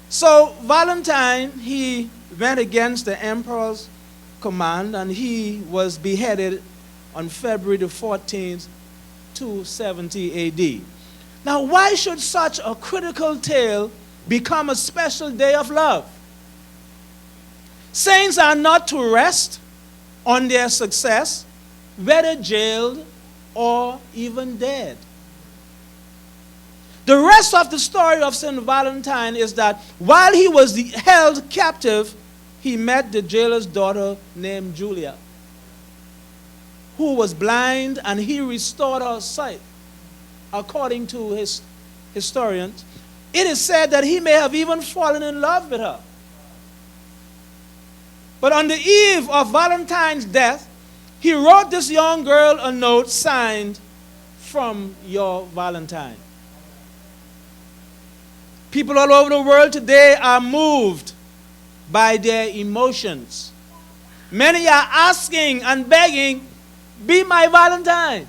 So Valentine, he went against the emperor's command, and he was beheaded on February the 14th, 270 AD. Now, why should such a critical tale become a special day of love? Saints are not to rest on their success, whether jailed or even dead. The rest of the story of St. Valentine is that while he was held captive, he met the jailer's daughter named Julia, who was blind, and he restored her sight. According to his historians, it is said that he may have even fallen in love with her. But on the eve of Valentine's death, he wrote this young girl a note signed, "From your Valentine." People all over the world today are moved by their emotions. Many are asking and begging, "Be my Valentine."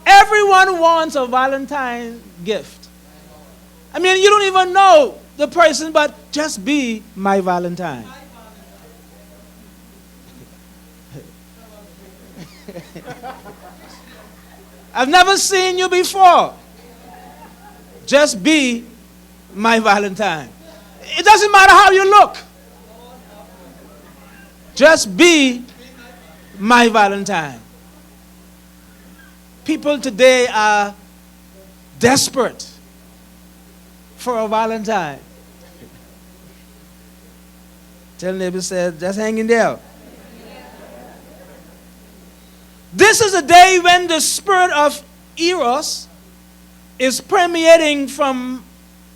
Everyone wants a Valentine gift. I mean, you don't even know the person, but just be my Valentine. I've never seen you before. Just be my Valentine. It doesn't matter how you look. Just be my Valentine. People today are desperate for a Valentine. Tell neighbor, said, just hang in there. This is a day when the spirit of Eros is permeating from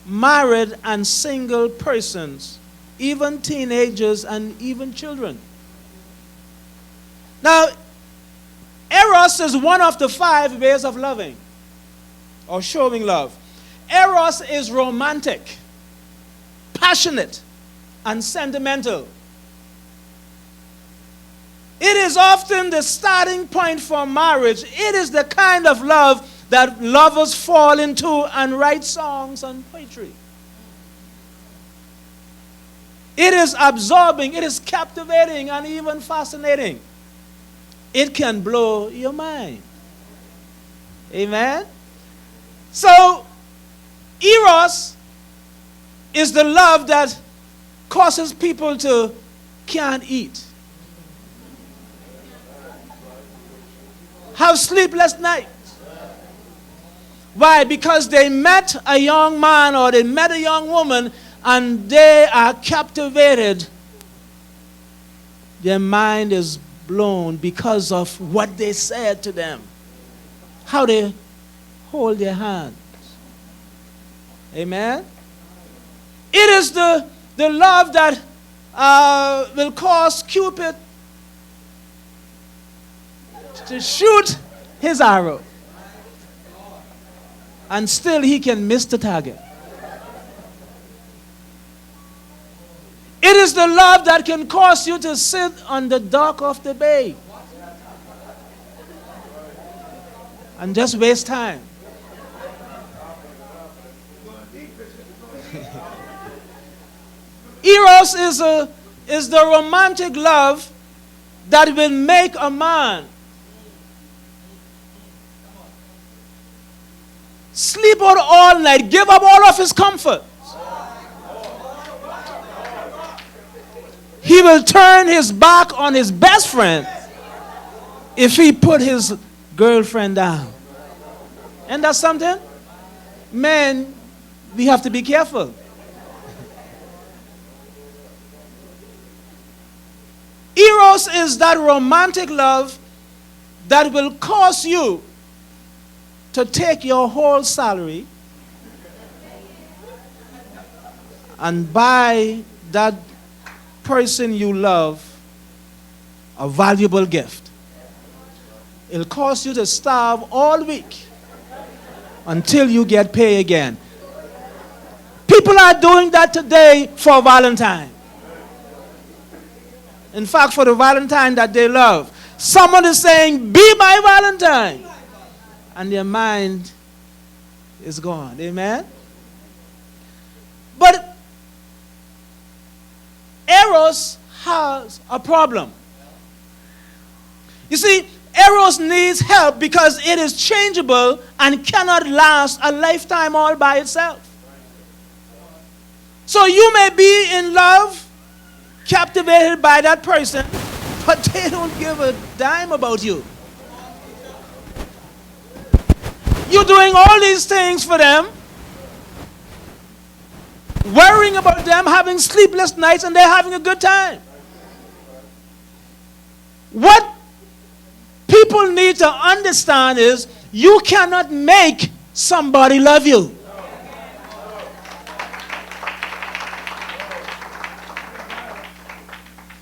married and single persons, even teenagers and even children. Now, Eros is one of the 5 ways of loving or showing love. Eros is romantic, passionate, and sentimental. It is often the starting point for marriage. It is the kind of love that lovers fall into and write songs and poetry. It is absorbing, it is captivating, and even fascinating. It can blow your mind. Amen? So, Eros is the love that causes people to can't eat, have sleepless nights. Why? Because they met a young man or they met a young woman and they are captivated. Their mind is blown because of what they said to them, how they hold their hands. Amen? It is the love that will cause Cupid to shoot his arrow, and still he can miss the target. It is the love that can cause you to sit on the dock of the bay and just waste time. Eros is the romantic love that will make a man sleep out all night, give up all of his comfort. He will turn his back on his best friend if he put his girlfriend down. And that's something? Men, we have to be careful. Eros is that romantic love that will cause you to take your whole salary and buy that person you love a valuable gift. It'll cost you to starve all week until you get paid again. People are doing that today for Valentine. In fact, for the Valentine that they love. Someone is saying, "Be my Valentine." And their mind is gone. Amen? But Eros has a problem. You see, Eros needs help because it is changeable and cannot last a lifetime all by itself. So you may be in love, captivated by that person, but they don't give a dime about you. You're doing all these things for them, worrying about them, having sleepless nights, and they're having a good time. What people need to understand is you cannot make somebody love you.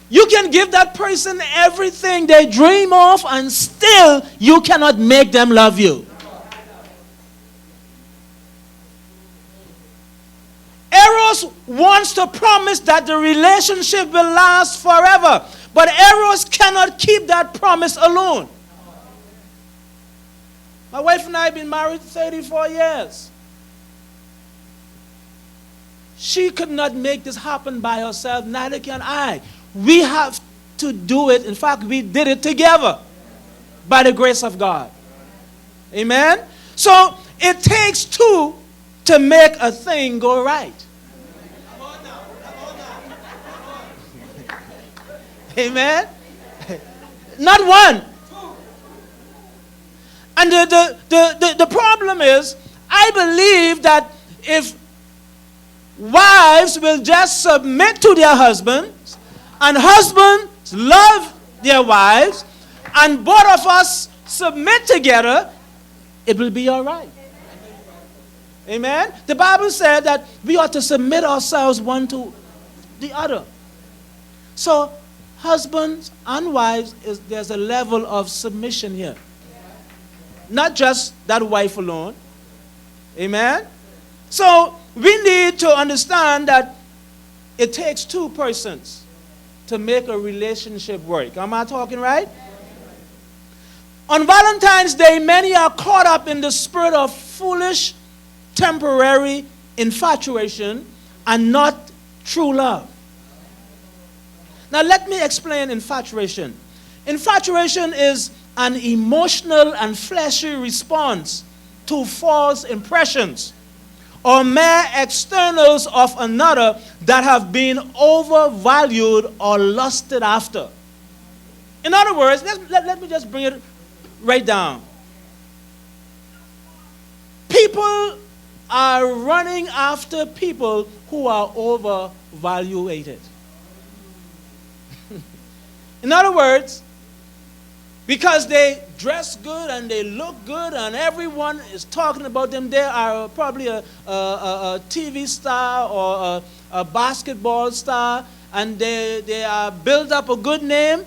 You can give that person everything they dream of, and still you cannot make them love you. Eros wants to promise that the relationship will last forever, but Eros cannot keep that promise alone. My wife and I have been married 34 years. She could not make this happen by herself, neither can I. We have to do it. In fact, we did it together by the grace of God. Amen? So it takes two to make a thing go right. Amen? Not one. And the problem is, I believe that if wives will just submit to their husbands, and husbands love their wives, and both of us submit together, it will be all right. Amen? The Bible said that we ought to submit ourselves one to the other. So, husbands and wives, there's a level of submission here. Not just that wife alone. Amen? So, we need to understand that it takes two persons to make a relationship work. Am I talking right? On Valentine's Day, many are caught up in the spirit of foolish, temporary infatuation and not true love. Now, let me explain infatuation. Infatuation is an emotional and fleshy response to false impressions or mere externals of another that have been overvalued or lusted after. In other words, let me just bring it right down. People are running after people who are overvaluated. In other words, because they dress good and they look good and everyone is talking about them, they are probably a TV star or a basketball star, and they are build up a good name.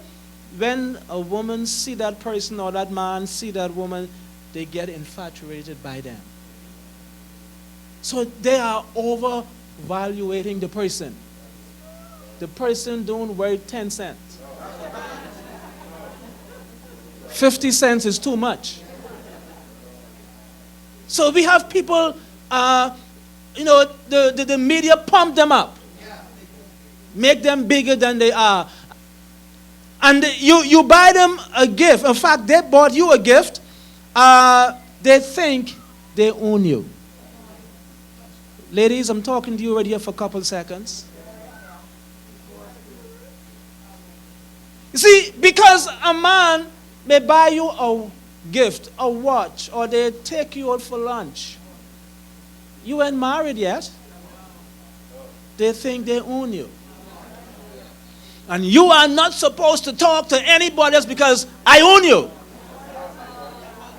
When a woman see that person or that man see that woman, they get infatuated by them. So they are overvaluating the person. The person don't worth 10 cents. 50 cents is too much. So we have people, the media pump them up. Make them bigger than they are. And you buy them a gift. In fact, they bought you a gift. They think they own you. Ladies, I'm talking to you right here for a couple seconds. You see, because a man may buy you a gift, a watch, or they take you out for lunch. You ain't married yet. They think they own you. And you are not supposed to talk to anybody else because I own you.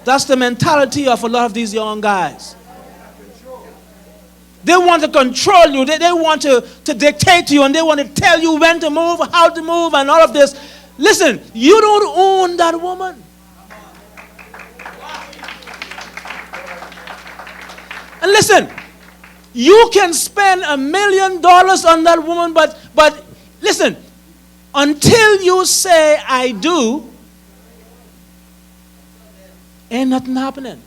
That's the mentality of a lot of these young guys. They want to control you. They want to dictate to you, and they want to tell you when to move, how to move, and all of this. Listen, you don't own that woman. And listen, you can spend $1 million on that woman, but listen, until you say I do, ain't nothing happening.